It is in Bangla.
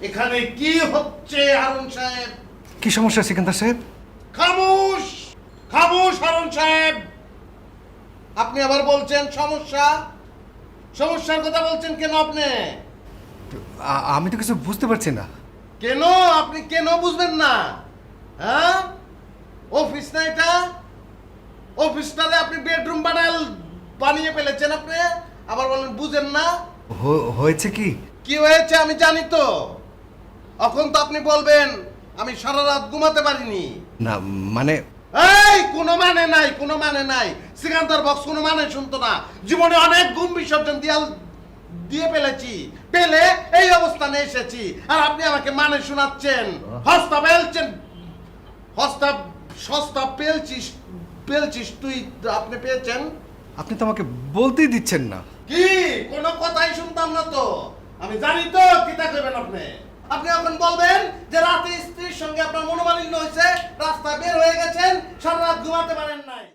এখানে কি হচ্ছে হারুন সাহেব? কি সমস্যা সিকান্দার সাহেব? খামোশ খামোশ হারুন সাহেব, আপনি আবার বলছেন সমস্যা। সমস্যার কথা বলছেন কেন আপনি? আমি তো কিছু বুঝতে পারছি না। কেন আপনি কেন বুঝবেন না? হ্যাঁ, অফিস না এটা? অফিসটারে আপনি বেডরুম বানিয়ে ফেলেছেন আপনি, আবার বলেন বুঝেন না। হয়েছে কি? কি হয়েছে আমি জানি তো। এখন তো আপনি বলবেন আমি সারা রাত ঘুমাতে পারিনি। না মানে এই কোনো মানে নাই, কোনো মানে নাই। সিকান্দার বক্স কোনো মানে শুনতো না। জীবনে অনেক ঘুম বিসর্জন দিয়ে ফেলেছি, পেলে এই অবস্থানে এসেছি, আর আপনি আমাকে মানে শোনাচ্ছেন। হস্তা পেলছেন, হস্তা সস্তা পেলছিস তুই, আপনি পেয়েছেন। আপনি তো আমাকে বলতেই দিচ্ছেন না। কি কোনো কথাই শুনতাম না তো। আমি জানি তো কিতা করবেন আপনি। আপনি এখন বলবেন যে রাতে স্ত্রীর সঙ্গে আপনার মনোমালিন্য হয়েছে, রাস্তায় বের হয়ে গেছেন, সারা রাত ঘুমাতে পারেন নাই।